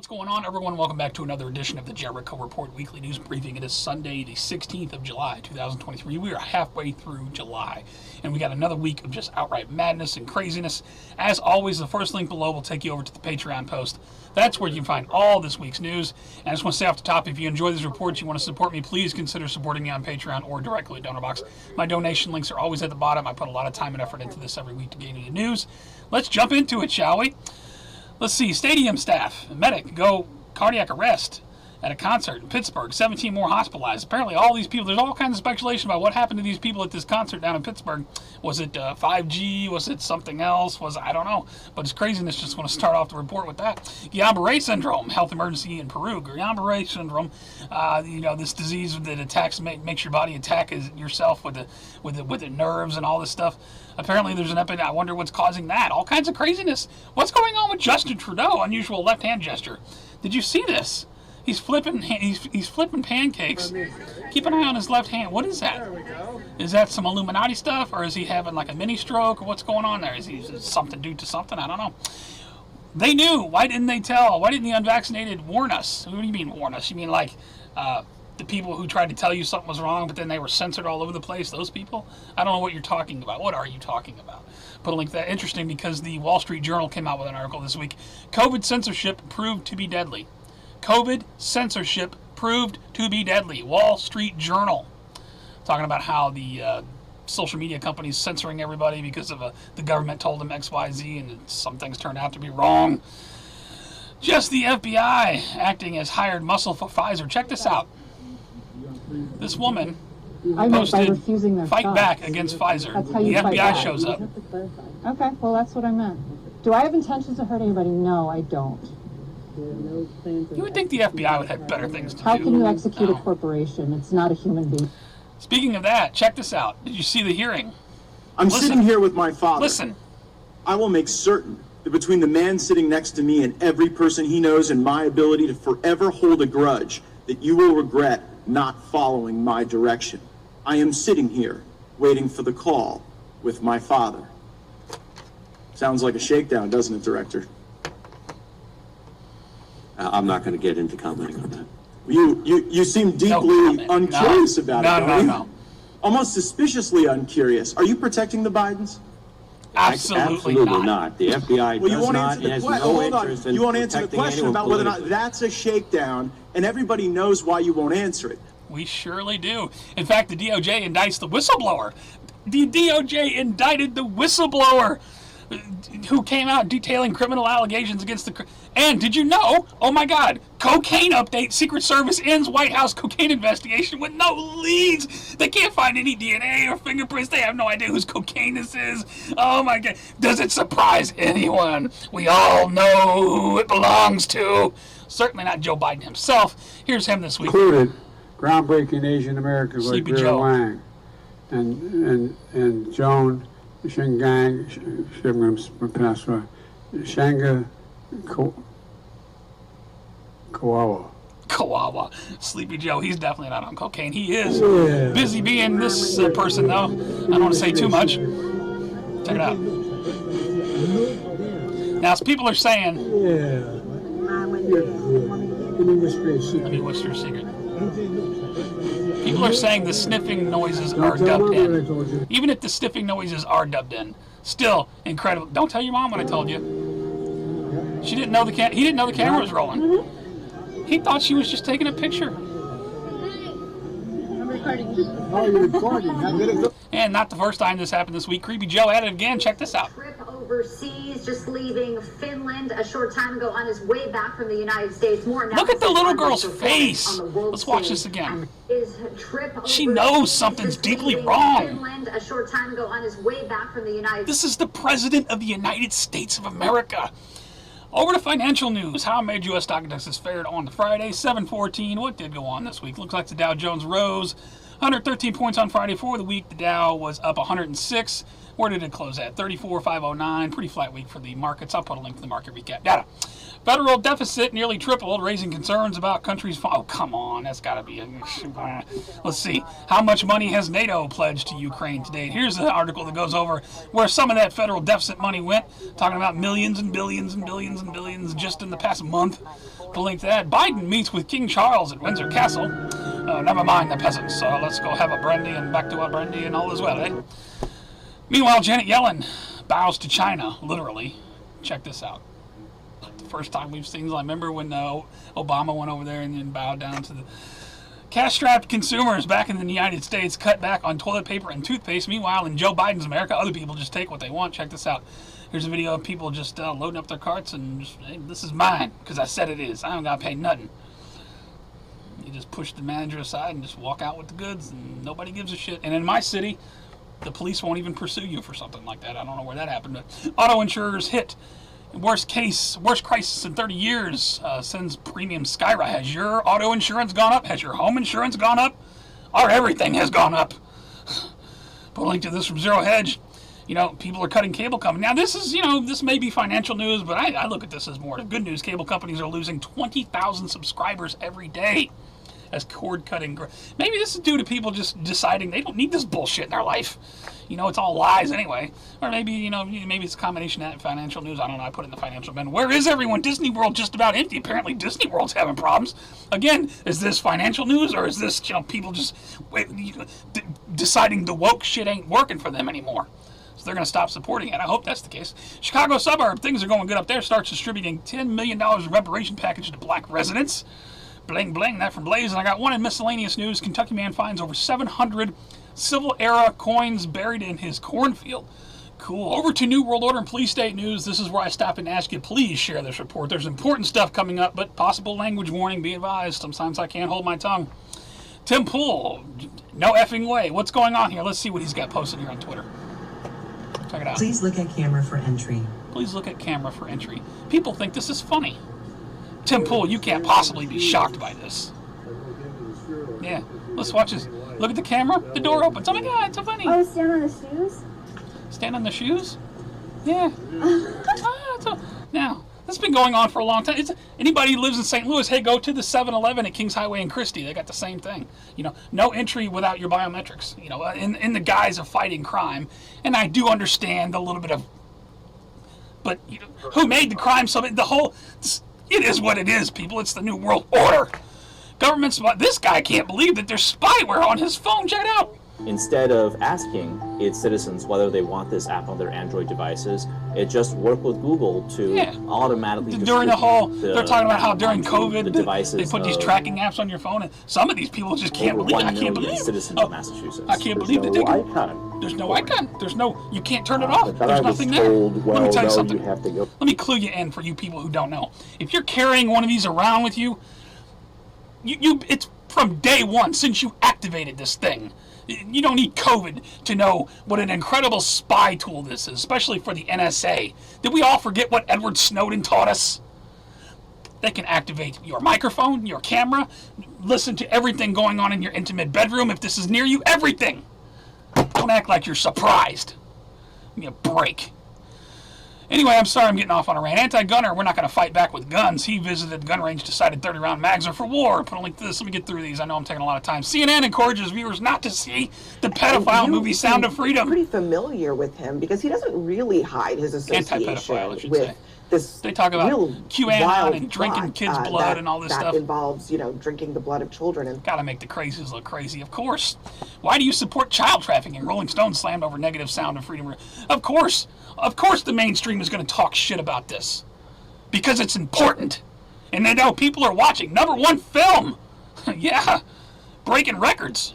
What's going on, everyone? Welcome back to another edition of the Jericho Report Weekly News Briefing. It is Sunday, the 16th of July, 2023. We are halfway through July, and we got another week of just outright madness and craziness. As always, the first link below will take you over to the Patreon post. That's where you can find all this week's news. And I just want to say off the top, if you enjoy these reports, you want to support me, please consider supporting me on Patreon or directly at DonorBox. My donation links are always at the bottom. I put a lot of time and effort into this every week to gain you the news. Let's jump into it, shall we? Let's see, stadium staff, medic, go cardiac arrest at a concert in Pittsburgh, 17 more hospitalized. Apparently all these people, there's all kinds of speculation about what happened to these people at this concert down in Pittsburgh. Was it 5G? Was it something else? I don't know. But it's craziness. Just want to start off the report with that. Guillain-Barré syndrome, health emergency in Peru. Guillain-Barré syndrome, this disease that attacks, makes your body attack yourself with the nerves and all this stuff. Apparently there's an epidemic. I wonder what's causing that. All kinds of craziness. What's going on with Justin Trudeau? Unusual left hand gesture. Did you see this? He's flipping pancakes. Keep an eye on his left hand. What is that? Is that some Illuminati stuff, or is he having like a mini stroke, or what's going on there? Is he something due to something? I don't know. They knew. Why didn't they tell? Why didn't the unvaccinated warn us? What do you mean warn us? You mean like the people who tried to tell you something was wrong, but then they were censored all over the place? Those people? I don't know what you're talking about. What are you talking about? Put a link to that. Interesting, because the Wall Street Journal came out with an article this week. COVID censorship proved to be deadly. COVID censorship proved to be deadly. Wall Street Journal. Talking about how the social media companies censoring everybody because of the government told them XYZ, and some things turned out to be wrong. Just the FBI acting as hired muscle for Pfizer. Check this out. This woman posted fight back against Pfizer. The FBI shows up. Okay, well that's what I meant. Do I have intentions to hurt anybody? No, I don't. You would think the FBI would have better things to do. How can you execute a corporation? It's not a human being. Speaking of that, check this out. Did you see the hearing? I'm sitting here with my father. Listen. I will make certain that between the man sitting next to me and every person he knows, and my ability to forever hold a grudge, that you will regret not following my direction. I am sitting here waiting for the call with my father. Sounds like a shakedown, doesn't it, Director? I'm not going to get into commenting on that. You seem deeply uncurious about it, don't you? No. Almost suspiciously uncurious. Are you protecting the Bidens? Absolutely not. The FBI does not, has no interest in you won't answer the question about whether or not that's a shakedown, and everybody knows why you won't answer it. We surely do. In fact, the DOJ indicts the whistleblower. The DOJ indicted the whistleblower who came out detailing criminal allegations against the... And did you know, oh my God, cocaine update, Secret Service ends White House cocaine investigation with no leads. They can't find any DNA or fingerprints. They have no idea whose cocaine this is. Oh my God. Does it surprise anyone? We all know who it belongs to. Certainly not Joe Biden himself. Here's him this week. Included groundbreaking Asian Americans like Sleepy Vera Joe. Wang and Joan Shingang, I'm going to pass right, Shanga Kawawa. Sleepy Joe, he's definitely not on cocaine. He is busy being this person, though. I don't want to say too much. Check it out. Now, as people are saying... Let me whisper a secret. People are saying the sniffing noises are dubbed in. Even if the sniffing noises are dubbed in, still incredible. Don't tell your mom what I told you. She didn't know he didn't know the camera was rolling. He thought she was just taking a picture. And not the first time this happened this week. Creepy Joe at it again. Check this out. Trip overseas, just leaving Finland a short time ago on his way back from the United States. Look at the little girl's face. Let's watch this again. She knows something's deeply wrong. Finland a short time ago on his way back from the United This is the President of the United States of America. Over to financial news. How major U.S. stock indexes fared on Friday, 7/14. What did go on this week? Looks like the Dow Jones rose 113 points on Friday. For the week, the Dow was up 106. Where did it close at? 34,509. Pretty flat week for the markets. I'll put a link to the market recap data. Federal deficit nearly tripled, raising concerns about countries. Oh, come on. That's got to be. Let's see. How much money has NATO pledged to Ukraine to date? Here's the article that goes over where some of that federal deficit money went, talking about millions and billions and billions and billions just in the past month. The link to that. Biden meets with King Charles at Windsor Castle. Never mind the peasants. Let's go have a brandy and back to a brandy and all is well, eh? Meanwhile, Janet Yellen bows to China, literally. Check this out. First time we've seen, I remember when Obama went over there and then bowed down to the cash-strapped consumers back in the United States, cut back on toilet paper and toothpaste. Meanwhile, in Joe Biden's America, other people just take what they want. Check this out. Here's a video of people just loading up their carts and just, hey, this is mine, because I said it is. I don't got to pay nothing. You just push the manager aside and just walk out with the goods, and nobody gives a shit. And in my city, the police won't even pursue you for something like that. I don't know where that happened, but auto insurers hit. Worst crisis in 30 years, sends premium skyrocket. Has your auto insurance gone up? Has your home insurance gone up? Our everything has gone up. Put a link to this from Zero Hedge. People are cutting cable companies. Now, this is, this may be financial news, but I look at this as more good news. Cable companies are losing 20,000 subscribers every day as cord cutting. Maybe this is due to people just deciding they don't need this bullshit in their life. It's all lies anyway. Or maybe, maybe it's a combination of that financial news. I don't know. I put it in the financial bin. Where is everyone? Disney World just about empty. Apparently Disney World's having problems. Again, is this financial news or is this, people just deciding the woke shit ain't working for them anymore? So they're going to stop supporting it. I hope that's the case. Chicago suburb, things are going good up there. Starts distributing $10 million in reparation package to black residents. Bling, bling, that from Blaze. And I got one in miscellaneous news. Kentucky man finds over 700 Civil-era coins buried in his cornfield. Cool. Over to New World Order and Police State News. This is where I stop and ask you, please share this report. There's important stuff coming up, but possible language warning, be advised. Sometimes I can't hold my tongue. Tim Pool, no effing way. What's going on here? Let's see what he's got posted here on Twitter. Check it out. Please look at camera for entry. Please look at camera for entry. People think this is funny. Tim Pool, you can't possibly be shocked by this. Yeah, let's watch this. Look at the camera. The door opens. Oh my God, it's so funny. Oh, stand on the shoes? Stand on the shoes? Yeah. Now, this has been going on for a long time. Anybody who lives in St. Louis, hey, go to the 7-Eleven at Kings Highway and Christie. They got the same thing. No entry without your biometrics, in the guise of fighting crime. And I do understand a little bit of, but who made the crime? So it is what it is, people. It's the New World Order. This guy can't believe that there's spyware on his phone. Check it out. Instead of asking its citizens whether they want this app on their Android devices, it just worked with Google to automatically during the whole, they're talking about how during COVID they put these tracking apps on your phone, and some of these people just can't believe it. I can't believe citizens of Massachusetts. I can't believe that they can. There's no icon. You can't turn it off. There's nothing there. Let me tell you something. Let me clue you in for you people who don't know. If you're carrying one of these around with you, it's from day one since you activated this thing. You don't need COVID to know what an incredible spy tool this is, especially for the NSA. Did we all forget what Edward Snowden taught us? They can activate your microphone, your camera, listen to everything going on in your intimate bedroom if this is near you, everything. Don't act like you're surprised. Give me a break. Anyway, I'm sorry I'm getting off on a rant. Anti-gunner, we're not going to fight back with guns. He visited gun range, decided 30-round mags are for war. Put a link to this. Let me get through these. I know I'm taking a lot of time. CNN encourages viewers not to see the pedophile movie Sound of Freedom. Pretty familiar with him because he doesn't really hide his association with this. They talk about QAnon and drinking kids' blood and all this stuff. That involves, drinking the blood of children. And gotta make the crazies look crazy, of course. Why do you support child trafficking? Rolling Stone slammed over negative Sound of Freedom. Of course the mainstream is going to talk shit about this because it's important, and they know people are watching. #1 film, yeah, breaking records.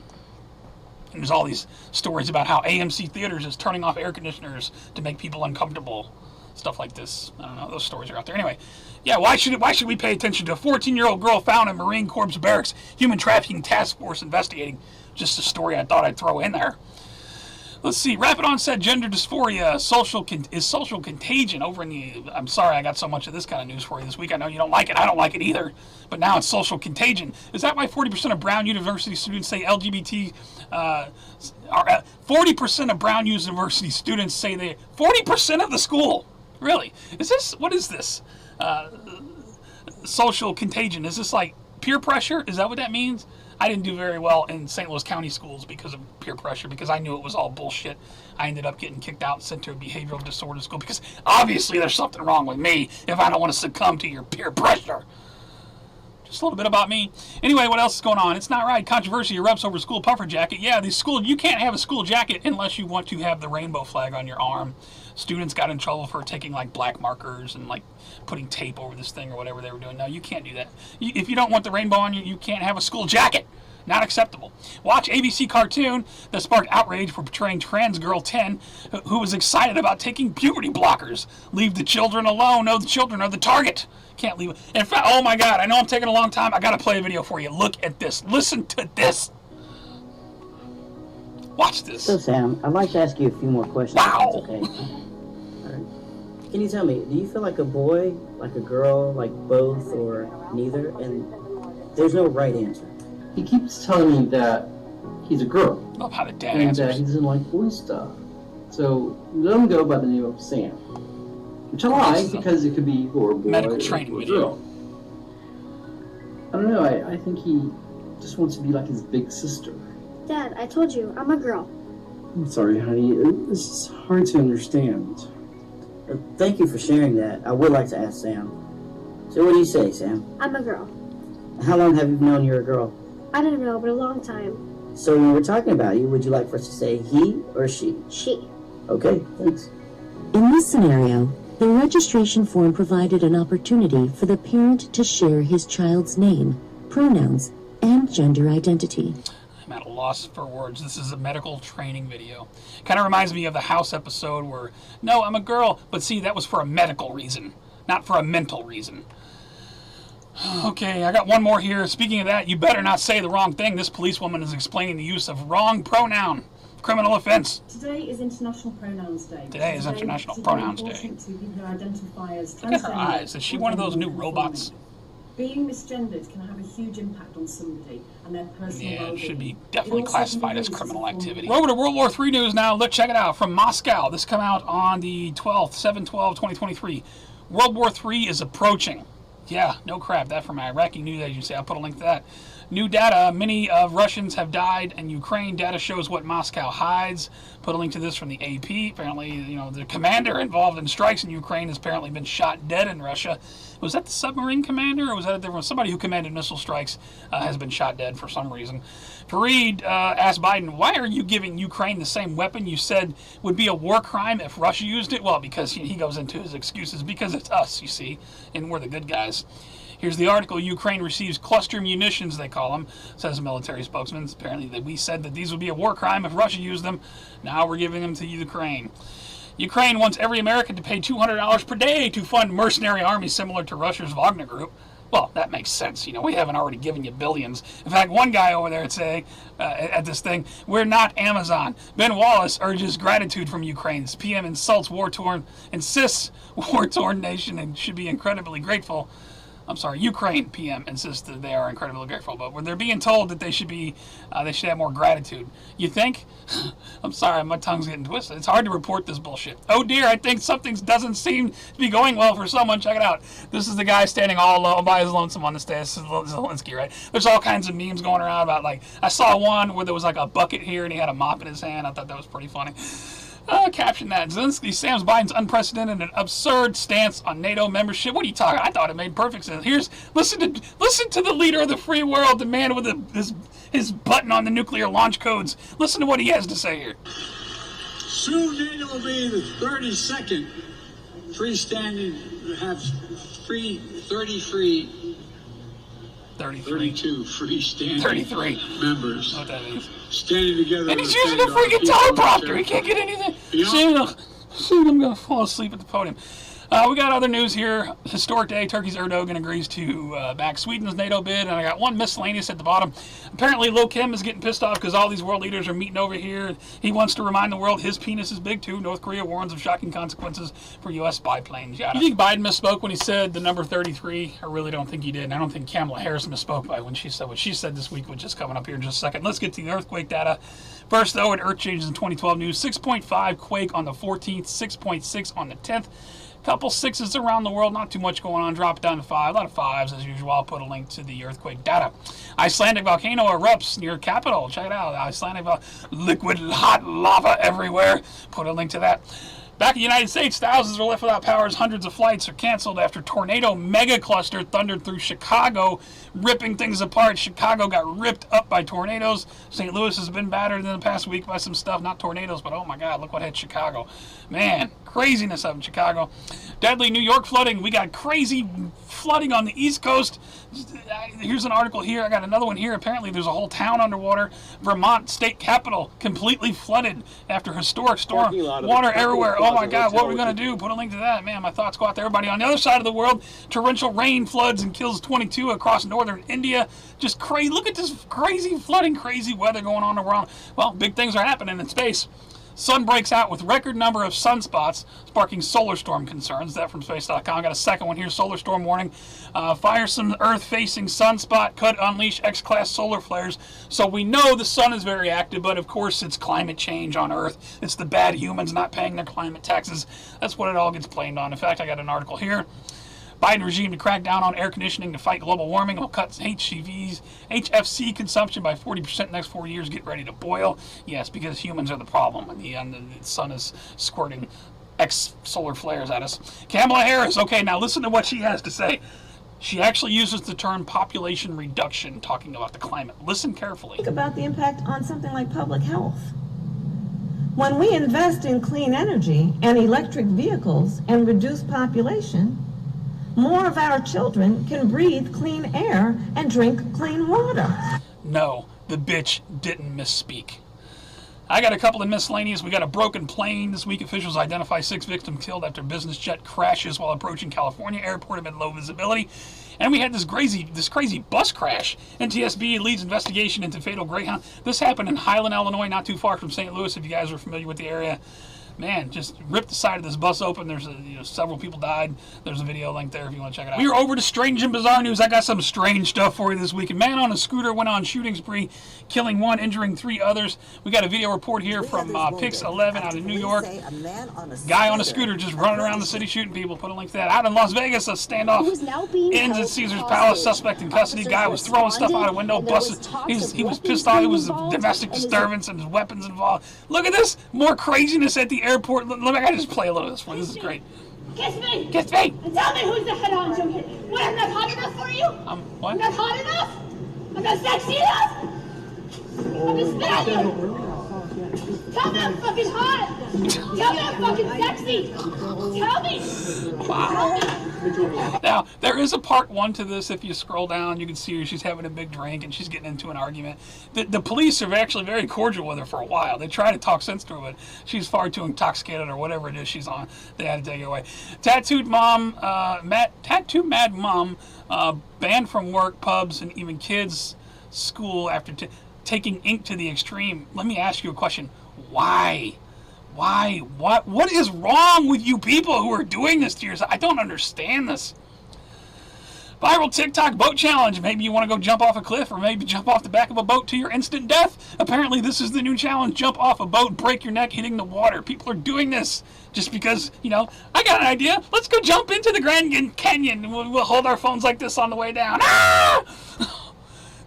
And there's all these stories about how AMC Theaters is turning off air conditioners to make people uncomfortable. Stuff like this. I don't know. Those stories are out there. Anyway, yeah, why should we pay attention to a 14-year-old girl found in Marine Corps barracks, human trafficking task force investigating? Just a story I thought I'd throw in there. Let's see. Rapid onset gender dysphoria is social contagion over in the... I'm sorry I got so much of this kind of news for you this week. I know you don't like it. I don't like it either. But now it's social contagion. Is that why 40% of Brown University students say LGBT... 40% of Brown University students say they... 40% of the school! Really? What is this? social contagion? Is this like peer pressure? Is that what that means? I didn't do very well in St. Louis County schools because of peer pressure, because I knew it was all bullshit. I ended up getting kicked out and sent to a behavioral disorder school because obviously there's something wrong with me if I don't want to succumb to your peer pressure. Just a little bit about me. Anyway, what else is going on? It's not right. Controversy erupts over school puffer jacket. Yeah, you can't have a school jacket unless you want to have the rainbow flag on your arm. Students got in trouble for taking like black markers and like putting tape over this thing or whatever they were doing. No, you can't do that. If you don't want the rainbow on you, you can't have a school jacket. Not acceptable. Watch ABC cartoon that sparked outrage for portraying trans girl 10 who was excited about taking puberty blockers. Leave the children alone. No, the children are the target. Can't leave it. In fact, oh my God, I know I'm taking a long time. I gotta play a video for you. Look at this. Listen to this. Watch this. So Sam, I'd like to ask you a few more questions. Wow. Okay. All right. Can you tell me, do you feel like a boy, like a girl, like both, or neither? And there's no right answer. He keeps telling me that he's a girl. Love how the dad and answers. He doesn't like boy stuff. So let him go by the name of Sam. Which I like because it could be or a boy medical training or a video. girl. I don't know, I think he just wants to be like his big sister. Dad, I told you, I'm a girl. I'm sorry, honey. This is hard to understand. Thank you for sharing that. I would like to ask Sam. So what do you say, Sam? I'm a girl. How long have you known you're a girl? I don't know, but a long time. So when we're talking about you, would you like for us to say he or she? She. Okay, thanks. In this scenario, the registration form provided an opportunity for the parent to share his child's name, pronouns, and gender identity. I'm at a loss for words. This is a medical training video. Kind of reminds me of the House episode where, no, I'm a girl, but see, that was for a medical reason, not for a mental reason. Okay, I got one more here. Speaking of that, you better not say the wrong thing. This policewoman is explaining the use of wrong pronoun. Criminal offense. Today is International Pronouns Day. Today is International Pronouns Day. To people who identify as look at her eyes. Is she one of those new robots? Being misgendered can have a huge impact on somebody and their personal well-being. It should be definitely classified as criminal activity. We're over to World War III news now. Let's check it out from Moscow. This come out on the 12th, 7/12/2023. World War III is approaching. Yeah, no crap. That from my Iraqi news agency. I'll put a link to that. New data, many Russians have died in Ukraine. Data shows what Moscow hides. Put a link to this from the AP. Apparently, the commander involved in strikes in Ukraine has apparently been shot dead in Russia. Was that the submarine commander, or was that a different? Somebody who commanded missile strikes has been shot dead for some reason. Fareed asked Biden, why are you giving Ukraine the same weapon you said would be a war crime if Russia used it? Well, because he goes into his excuses. Because it's us, you see, and we're the good guys. Here's the article. Ukraine receives cluster munitions, they call them, says a military spokesman. Apparently, that we said that these would be a war crime if Russia used them. Now we're giving them to Ukraine. Ukraine wants every American to pay $200 per day to fund mercenary armies similar to Russia's Wagner Group. Well, that makes sense. We haven't already given you billions. In fact, one guy over there would say at this thing, we're not Amazon. Ben Wallace urges gratitude from Ukraine. PM insists war-torn nation and should be incredibly grateful. I'm sorry, Ukraine PM insists that they are incredibly grateful, but when they're being told that they should have more gratitude. You think? I'm sorry, my tongue's getting twisted. It's hard to report this bullshit. Oh dear, I think something doesn't seem to be going well for someone. Check it out. This is the guy standing all alone by his lonesome on the stairs. This is Zelensky, right? There's all kinds of memes going around about, I saw one where there was a bucket here and he had a mop in his hand. I thought that was pretty funny. Caption that. Zelensky slams Biden's unprecedented and absurd stance on NATO membership. What are you talking? I thought it made perfect sense. Listen to the leader of the free world, the man with his button on the nuclear launch codes. Listen to what he has to say here. Soon NATO will be the 32nd freestanding, have 32 freestanding 33 members. What that means. Standing together. And he's using a freaking teleprompter. He can't get anything. Soon I'm going to fall asleep at the podium. We got other news here. Historic day. Turkey's Erdogan agrees to back Sweden's NATO bid. And I got one miscellaneous at the bottom. Apparently, Lil Kim is getting pissed off because all these world leaders are meeting over here. He wants to remind the world his penis is big, too. North Korea warns of shocking consequences for U.S. spy planes. You think Biden misspoke when he said the number 33? I really don't think he did. And I don't think Kamala Harris misspoke when she said what she said this week, which is coming up here in just a second. Let's get to the earthquake data. First, though, at Earth Changes in 2012 news, 6.5 quake on the 14th, 6.6 on the 10th. Couple 6s around the world, not too much going on. Drop it down to 5. A lot of 5s as usual. I'll put a link to the earthquake data. Icelandic volcano erupts near capital. Check it out. Icelandic liquid hot lava everywhere. Put a link to that. Back in the United States, thousands are left without power as hundreds of flights are canceled after tornado mega cluster thundered through Chicago, ripping things apart. Chicago got ripped up by tornadoes. St. Louis has been battered in the past week by some stuff, not tornadoes, but oh my God, look what hit Chicago. Man, craziness up in Chicago. Deadly New York flooding. We got crazy flooding on the East Coast. Here's an article here. I got another one here. Apparently there's a whole town underwater. Vermont state capital completely flooded after historic storm. Water everywhere. Oh my God, what are we going to do? Put a link to that. Man, my thoughts go out to everybody on the other side of the world. Torrential rain floods and kills 22 across northern India. Just crazy. Look at this crazy flooding, crazy weather going on around. Well, big things are happening in space. Sun breaks out with record number of sunspots, sparking solar storm concerns. That from space.com. Got a second one here. Solar storm warning. Firesome Earth-facing sunspot could unleash X-class solar flares. So we know the sun is very active, but of course it's climate change on Earth. It's the bad humans not paying their climate taxes. That's what it all gets blamed on. In fact, I got an article here. Biden regime to crack down on air conditioning to fight global warming will cut HFC consumption by 40% in the next 4 years. Get ready to boil. Yes, because humans are the problem. In the end, the sun is squirting solar flares at us. Kamala Harris. Okay, now listen to what she has to say. She actually uses the term population reduction, talking about the climate. Listen carefully. Think about the impact on something like public health. When we invest in clean energy and electric vehicles and reduce population, more of our children can breathe clean air and drink clean water. No, the bitch didn't misspeak. I got a couple of miscellaneous. We got a broken plane. This week, officials identify 6 victims killed after business jet crashes while approaching California airport amid low visibility. And we had this crazy bus crash. NTSB leads investigation into fatal Greyhound. This happened in Highland, Illinois, not too far from St. Louis, if you guys are familiar with the area. Man, just ripped the side of this bus open. There's several people died. There's a video link there if you want to check it out. We are over to strange and bizarre news. I got some strange stuff for you this week. A man on a scooter went on shooting spree, killing 1, injuring 3 others. We got a video report here from Pix 11 out of New York. Guy on a scooter just running around the city shooting people. Put a link to that. Out in Las Vegas, a standoff ends at Caesar's Palace. Suspect in custody. Guy was throwing stuff out a window. Busted. He was pissed off. It was a domestic disturbance and weapons involved. Look at this. More craziness at the airport. Let me just play a little of this one. This is great. Kiss me! Kiss me! And tell me who's the head honcho here. What, I'm not hot enough for you? What? I'm not hot enough? I'm not sexy enough? I'm just spit on you! Tell me I'm fucking hot! Tell me I'm fucking sexy! Tell me! Wow. Now, there is a part 1 to this. If you scroll down, you can see her. She's having a big drink and she's getting into an argument. The police are actually very cordial with her for a while. They try to talk sense to her, but she's far too intoxicated or whatever it is she's on. They had to take her away. Tattooed mad mom, banned from work, pubs, and even kids' school after taking ink to the extreme. Let me ask you a question. Why? Why? What is wrong with you people who are doing this to yourself? I don't understand this. Viral TikTok boat challenge. Maybe you want to go jump off a cliff or maybe jump off the back of a boat to your instant death. Apparently this is the new challenge. Jump off a boat, break your neck hitting the water. People are doing this just because, I got an idea. Let's go jump into the Grand Canyon. We'll hold our phones like this on the way down. Ah!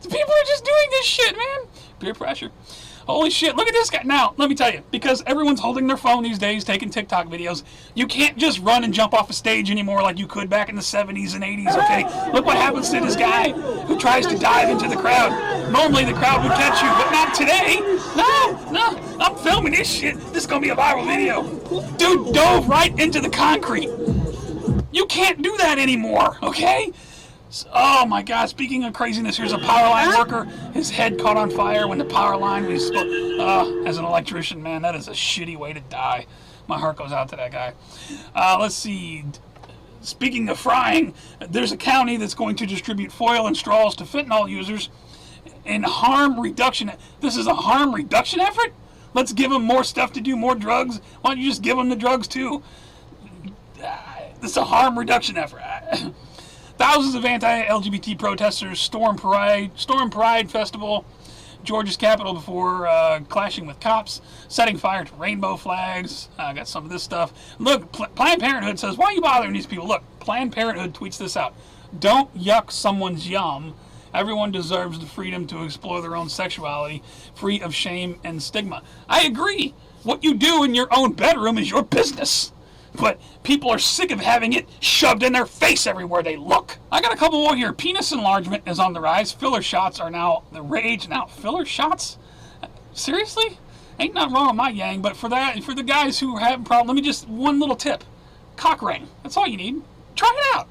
People are just doing this shit, man. Peer pressure. Holy shit, look at this guy. Now, let me tell you, because everyone's holding their phone these days, taking TikTok videos, you can't just run and jump off a stage anymore like you could back in the 70s and 80s, okay? Look what happens to this guy who tries to dive into the crowd. Normally the crowd would catch you, but not today. No, I'm filming this shit. This is going to be a viral video. Dude dove right into the concrete. You can't do that anymore, okay? Oh my God, speaking of craziness, here's a power line worker. His head caught on fire when the power line was as an electrician, man, that is a shitty way to die. My heart goes out to that guy. Let's see. Speaking of frying, there's a county that's going to distribute foil and straws to fentanyl users in harm reduction. This is a harm reduction effort? Let's give them more stuff to do, more drugs. Why don't you just give them the drugs too? This is a harm reduction effort. Thousands of anti-LGBT protesters storm Pride Festival Georgia's Capitol before clashing with cops, setting fire to rainbow flags. I got some of this stuff. Look, Planned Parenthood says, why are you bothering these people? Look, Planned Parenthood tweets this out. Don't yuck someone's yum. Everyone deserves the freedom to explore their own sexuality, free of shame and stigma. I agree. What you do in your own bedroom is your business. But people are sick of having it shoved in their face everywhere they look. I got a couple more here. Penis enlargement is on the rise. Filler shots are now the rage. Now, filler shots? Seriously? Ain't nothing wrong with my yang, but for the guys who have problems, let me just, one little tip. Cock ring. That's all you need. Try it out.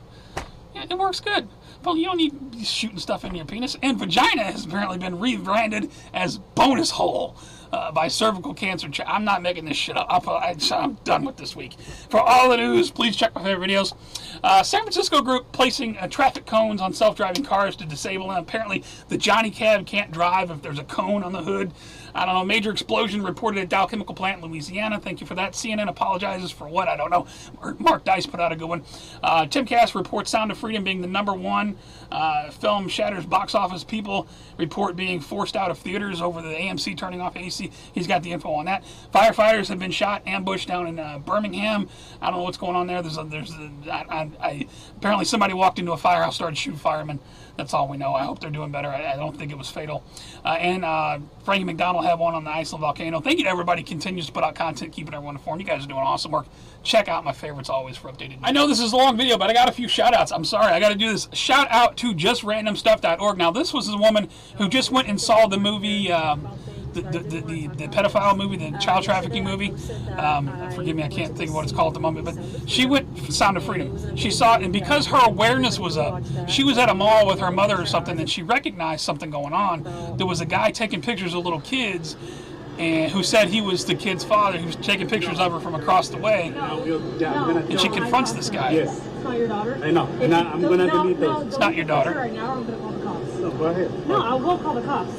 Yeah, it works good. Well, you don't need shooting stuff in your penis. And vagina has apparently been rebranded as bonus hole by cervical cancer. I'm not making this shit up. I'm done with this week. For all the news, please check my favorite videos. San Francisco group placing traffic cones on self-driving cars to disable them. Apparently, the Johnny Cab can't drive if there's a cone on the hood. I don't know. Major explosion reported at Dow Chemical Plant in Louisiana. Thank you for that. CNN apologizes for what? I don't know. Mark Dice put out a good one. Tim Cass reports Sound of Freedom being the #1 film shatters box office. People report being forced out of theaters over the AMC turning off AC. He's got the info on that. Firefighters have been shot, ambushed down in Birmingham. I don't know what's going on there. Apparently somebody walked into a firehouse, started shooting firemen. That's all we know. I hope they're doing better. I don't think it was fatal. And Frankie McDonald had one on the Iceland volcano. Thank you to everybody who continues to put out content, keeping everyone informed. You guys are doing awesome work. Check out my favorites always for updated news. I know this is a long video, but I got a few shout-outs. I'm sorry, I got to do this. Shout out to JustRandomStuff.org. Now, this was a woman who just went and saw the movie, the pedophile movie, the child trafficking movie. Forgive me, I can't think of what it's called at the moment, but she went Sound of Freedom. She saw it, and because her awareness was up, she was at a mall with her mother or something, and she recognized something going on. There was a guy taking pictures of little kids, and who said he was the kid's father, who was taking pictures of her from across the way. And she confronts this guy. Yes. It's not your daughter. I know. And I'm going to delete those. It's not your daughter. Right now, I'm going to call the cops. No, go ahead. No, I will call the cops.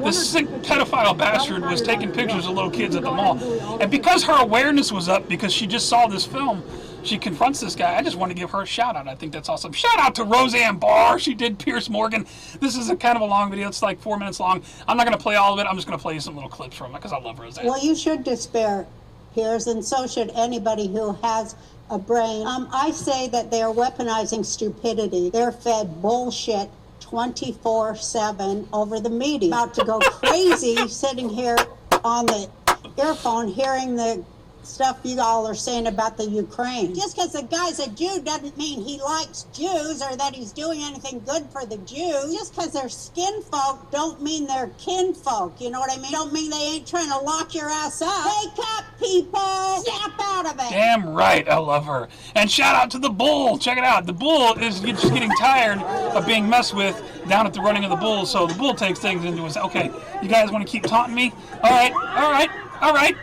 This sick pedophile bastard was taking pictures of little kids at the mall. And because her awareness was up, because she just saw this film, she confronts this guy. I just want to give her a shout out. I think that's awesome. Shout out to Roseanne Barr. She did Pierce Morgan. This is a kind of a long video. It's like 4 minutes long. I'm not going to play all of it. I'm just going to play you some little clips from it because I love Roseanne. Well, you should despair, Piers, and so should anybody who has a brain. I say that they're weaponizing stupidity. They're fed bullshit 24/7 over the media. About to go crazy sitting here on the earphone hearing the stuff you all are saying about the Ukraine. Just because a guy's a Jew doesn't mean he likes Jews or that he's doing anything good for the Jews. Just because they're skin folk don't mean they're kinfolk. You know what I mean? Don't mean they ain't trying to lock your ass up. Wake up, people! Snap out of it! Damn right, I love her. And shout out to the Bull. Check it out. The Bull is just getting tired of being messed with down at the running of the Bull, so the Bull takes things into his... Okay, you guys want to keep taunting me? All right.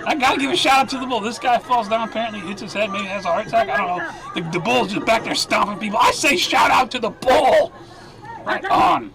I gotta give a shout out to the Bull. This guy falls down, apparently hits his head, maybe has a heart attack. I don't know. The Bull's just back there stomping people. I say shout out to the Bull. Right on.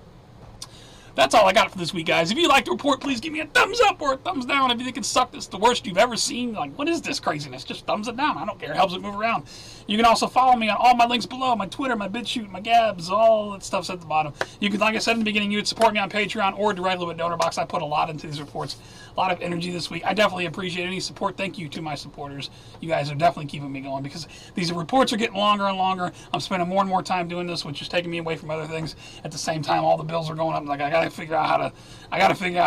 That's all I got for this week, guys. If you like the report, please give me a thumbs up or a thumbs down. If you think it sucked, it's the worst you've ever seen. Like, what is this craziness? Just thumbs it down. I don't care. It helps it move around. You can also follow me on all my links below. My Twitter, my BitChute, my Gabs, all that stuff's at the bottom. You can, like I said in the beginning, you would support me on Patreon or directly with DonorBox. I put a lot into these reports. A lot of energy this week. I definitely appreciate any support. Thank you to my supporters. You guys are definitely keeping me going because these reports are getting longer and longer. I'm spending more and more time doing this, which is taking me away from other things. At the same time, all the bills are going up. Like, I gotta figure out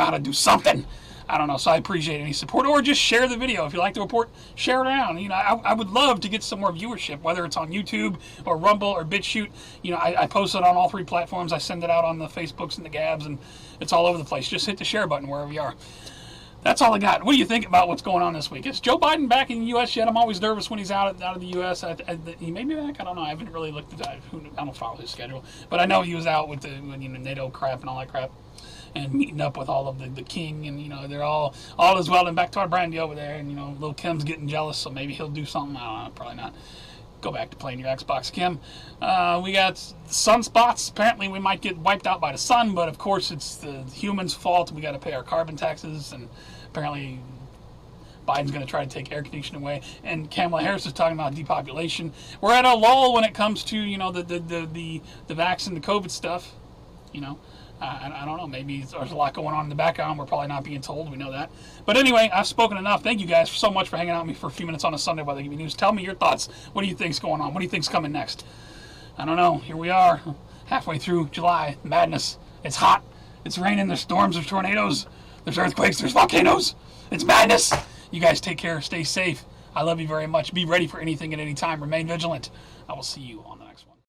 how to do something. I don't know, so I appreciate any support, or just share the video. If you like the report, share it around. You know, I would love to get some more viewership, whether it's on YouTube or Rumble or BitChute. You know, I post it on all 3 platforms. I send it out on the Facebooks and the Gabs, and it's all over the place. Just hit the share button wherever you are. That's all I got. What do you think about what's going on this week? Is Joe Biden back in the U.S. yet? I'm always nervous when he's out of the U.S. He may be back. I don't know. I haven't really looked at that. I don't follow his schedule. But I know he was out with the NATO crap and all that crap, and meeting up with all of the king, and they're all is well and back to our Brandy over there, and Lil Kim's getting jealous, so maybe he'll do something. I don't know. Probably not. Go back to playing your Xbox, Kim. We got sunspots. Apparently we might get wiped out by the sun, but of course it's the humans' fault. We got to pay our carbon taxes, and apparently Biden's going to try to take air conditioning away, and Kamala Harris is talking about depopulation. We're at a lull when it comes to the vaccine, the COVID stuff. I don't know. Maybe there's a lot going on in the background. We're probably not being told. We know that. But anyway, I've spoken enough. Thank you guys so much for hanging out with me for a few minutes on a Sunday while they give me news. Tell me your thoughts. What do you think's going on? What do you think's coming next? I don't know. Here we are, halfway through July. Madness. It's hot. It's raining. There's storms. There's tornadoes. There's earthquakes. There's volcanoes. It's madness. You guys take care. Stay safe. I love you very much. Be ready for anything at any time. Remain vigilant. I will see you on the